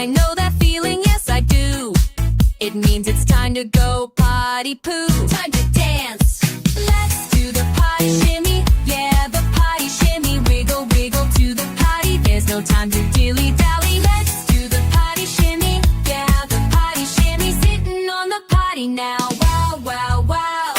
I know that feeling, yes I do. It means it's time to go potty poo. Time to dance. Let's do the potty shimmy. Yeah, the potty shimmy. Wiggle, wiggle to the potty. There's no time to dilly-dally. Let's do the potty shimmy. Yeah, the potty shimmy. Sitting on the potty now. Wow, wow, wow.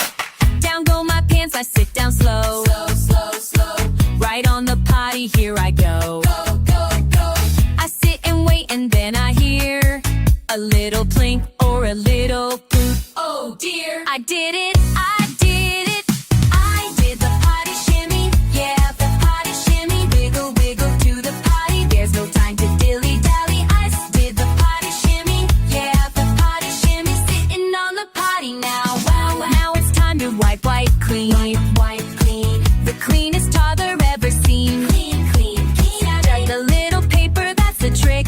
Down go my pants, I sit down slow. Slow, slow, slow. Right on the potty, here I go. Go, go, go. I sit and wait and then I hear a little plink or a little poop. Oh dear, I did it, I did it. I did the potty shimmy. Yeah, the potty shimmy. Wiggle, wiggle to the potty. There's no time to dilly-dally. I did the potty shimmy. Yeah, the potty shimmy. Sitting on the potty now. Wow, wow. Now it's time to wipe, wipe, clean. Wipe, wipe, clean. The cleanest toddler ever seen. Clean, clean, clean. Just a little paper, that's the trick.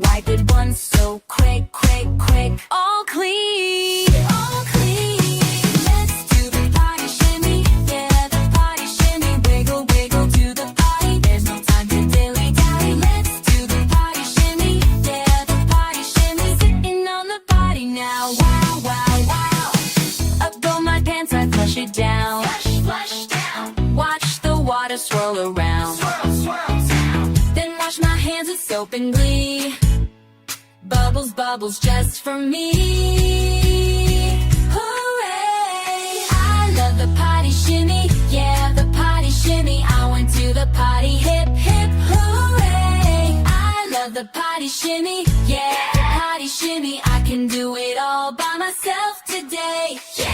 Wipe it once so quick, quick, quick. All clean, all clean. Let's do the potty shimmy. Yeah, the potty shimmy. Wiggle, wiggle to the potty. There's no time to dilly-dally. Let's do the potty shimmy. Yeah, the potty shimmy. Sitting on the potty now. Wow, wow, wow. Up go my pants, I flush it down. Flush, flush down. Watch the water swirl around. Swirl, swirl down. Then wash my hands with soap and glee. Bubbles, bubbles just for me. Hooray! I love the potty shimmy. Yeah, the potty shimmy. I went to the potty, hip, hip, hooray! I love the potty shimmy. Yeah, the potty shimmy. I can do it all by myself today. Yeah!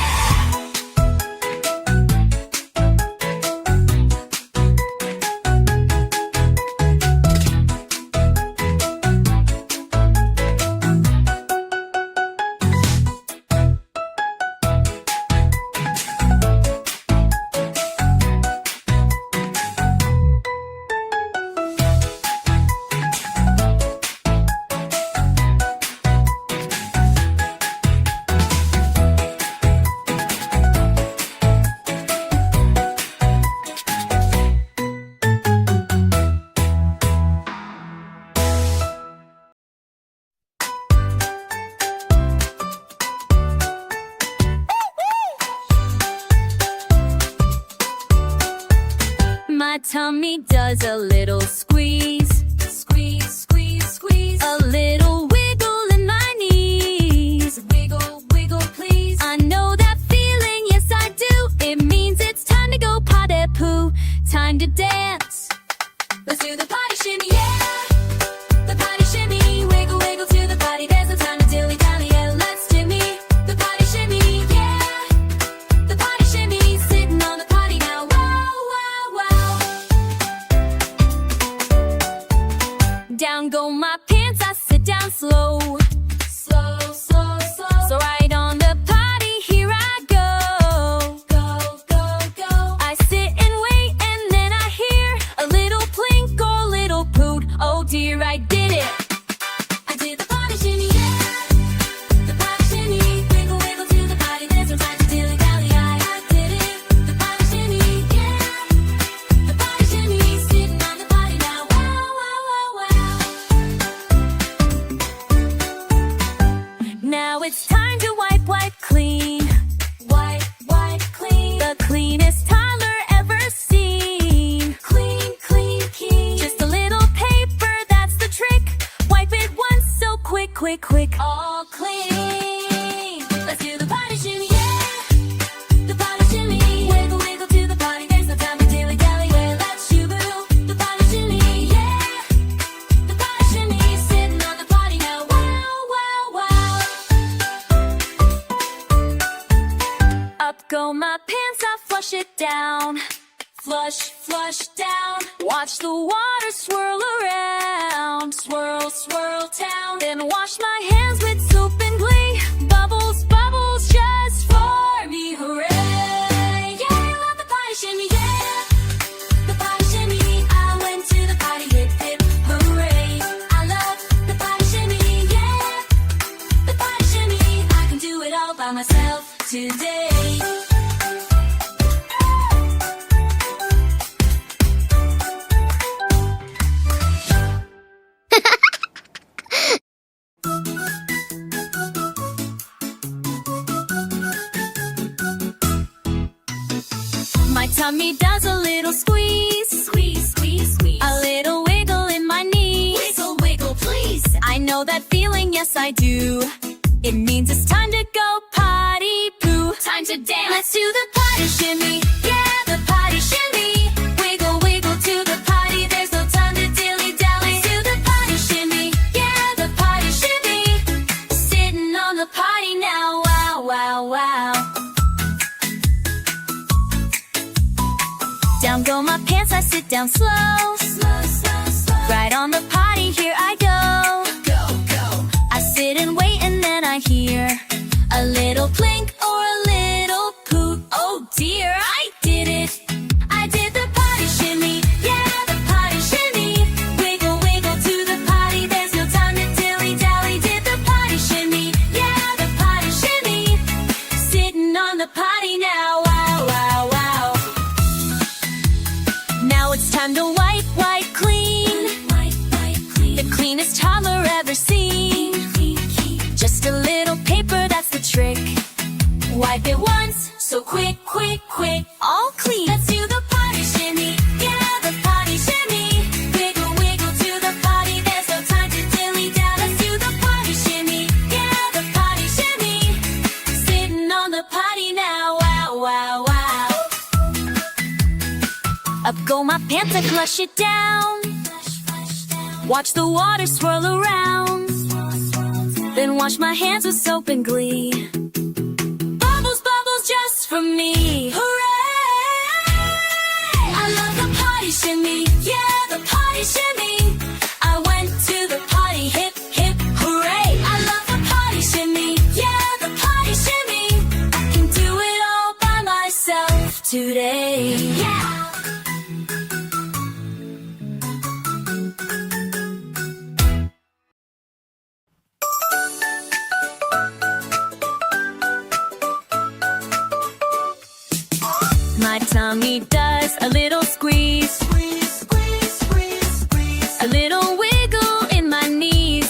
My tummy does a little squeeze. Squeeze, squeeze, squeeze. A little wiggle in my knees. Wiggle, wiggle, please. I know that feeling, yes I do. It means it's time to go potty-poo. Time to dance. Let's do the potty shimmy, yeah. The potty shimmy. Wiggle, wiggle to the potty. There's no time to dilly-dally. Yeah, let's shimmy. The potty shimmy, yeah. The potty shimmy. Sitting on the potty now. Wow, wow, wow. Down go my pants, I sit down slow. Slow, slow, slow. So right on the potty, here I go. Go, go, go. I sit and wait and then I hear a little plink or a little poot. Oh dear, I did it. I did the potty shimmy, yeah. The potty shimmy. Wiggle, wiggle to the potty. There's no time to dilly-dally. I did it. The potty shimmy, yeah. The potty shimmy. Sitting on the potty now. Wow, wow, wow, wow. Now it's time to wipe, wipe, clean. Wipe, wipe, clean. The cleanest toddler ever seen. Clean, clean, clean. Just a little paper, that's the trick. Wipe it once so quick, quick, quick. All clean. Let's do the potty shimmy, yeah. The potty shimmy. Wiggle, wiggle to the potty. There's no time to dilly-dally. Well, let's shoo-boo. The potty shimmy, yeah. The potty shimmy. Sitting on the potty now. Wow, wow, wow. Up go my pants, I flush it down. Flush, flush down. Watch the water swirl around. Swirl, swirl down. Then wash my hands with soap and glee. Bubbles, bubbles just for me. Hooray! Yeah, I love the potty shimmy, yeah. The potty shimmy. I went to the potty, hip, hip, hooray. I love the potty shimmy, yeah. The potty shimmy. I can do it all by myself today. tummy does a little squeeze. Squeeze, squeeze, squeeze. A little wiggle in my knees. Wiggle, wiggle, please. I know that feeling, yes I do. It means it's time to go potty poo. Time to dance. Let's do the potty shimmy. Yeah, the potty shimmy. Wiggle, wiggle to the potty. There's no time to dilly-dally. Let's do the potty shimmy. Yeah, the potty shimmy. Sitting on the potty now. Wow, wow, wow. Down go my pants, I sit down slow. Slow, slow, slow. Right on the potty, here I go. Go, go. I sit and wait and then I hear a little plink or a little poot. Oh dear, I did it. I did the potty shimmy. Yeah, the potty shimmy. Wiggle, wiggle to the potty. There's no time to dilly-dally. Did the potty shimmy. Yeah, the potty shimmy. Sitting on the potty now. Wow, wow, wow. Now it's time to wipe, wipe, clean. Wipe, wipe, clean. The cleanest toddler ever seen. Just a little paper, that's the trick. Wipe it once, so quick, quick, quick. All clean. Let's do the potty shimmy. Yeah, the potty shimmy. Wiggle, wiggle to the potty. There's no time to dilly-dally. Let's do the potty shimmy. Yeah, the potty shimmy. Sitting on the potty now. Wow, wow, wow. Up go my pants, I flush it down. Watch the water swirl around. Then wash my hands with soap and glee. Bubbles, bubbles just for me. Hooray! I love the potty shimmy. Yeah, the potty shimmy. I went to the potty, hip, hip, hooray! I love the potty shimmy. Yeah, the potty shimmy. I can do it all by myself today. Yeah! My tummy does a little squeeze. Squeeze, squeeze, squeeze, squeeze. A little wiggle in my knees.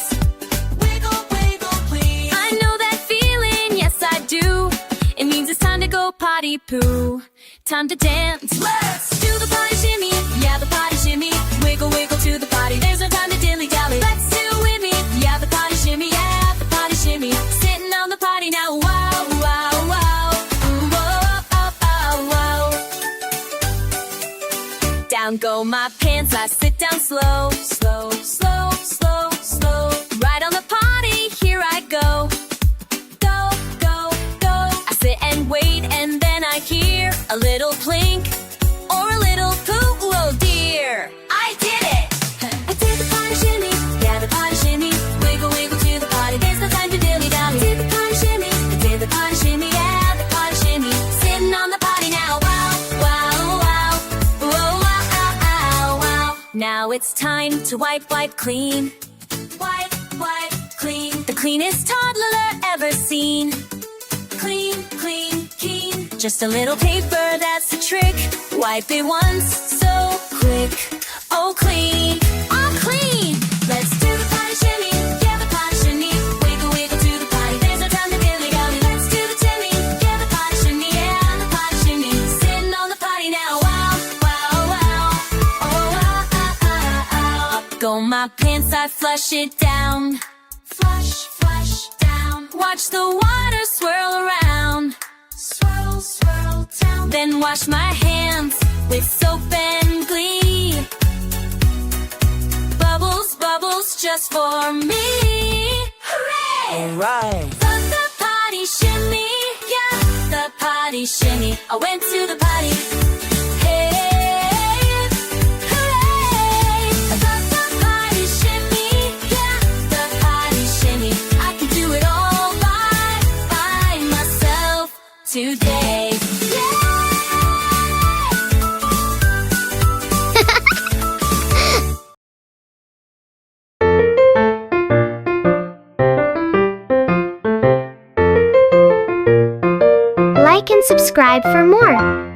Wiggle, wiggle, please. I know that feeling, yes I do. It means it's time to go potty poo. Time to dance. Let's do the potty shimmy. Yeah, the potty shimmy. Wiggle, wiggle to the potty. There's no time to dilly-dally. Let's do it with me. Yeah, the potty shimmy. Yeah, the potty shimmy. Sitting on the potty now. Wow, wow, wow. Ooh, oh, oh, oh, wow. Down go my pants, I sit down slow. Slow, slow, slow, slow. Right on the potty, here I go. Go, go, go. I sit and wait and then I hear a little plink or a little poo. Oh dear, I did it. I did the potty shimmy. Yeah, the potty shimmy. Wiggle, wiggle to the potty. There's no time to dilly-dally. Did the potty shimmy. I did the potty shimmy. Yeah, the potty shimmy. Sitting on the potty now. Wow, wow, wow. Whoa, wow, wow, wow. Now it's time to wipe, wipe, clean. Wipe, wipe, clean. The cleanest toddler ever seen. Clean, clean, keen. Just a little paper, that's the trick. Wipe it once, so quick. Oh, clean, all clean. Let's do the potty shimmy. Yeah, the potty shimmy. Wiggle, wiggle to the potty. There's no time to dilly-dally. Let's do the shimmy. Yeah, the potty shimmy. Yeah, the potty shimmy. Sitting on the potty now. Wow, wow, wow. Oh, wow, ah, ah, ah. Go my pants, I flush it down. Flush, flush down. Watch the water swirl around. Swirl, swirl down. Then wash my hands with soap and glee. Bubbles, bubbles just for me. Hooray! Alright. The potty shimmy. Yeah, the potty shimmy. I went to the potty. Hey, hooray! The potty shimmy. Yeah, the potty shimmy. I can do it all by myself today. Like and subscribe for more.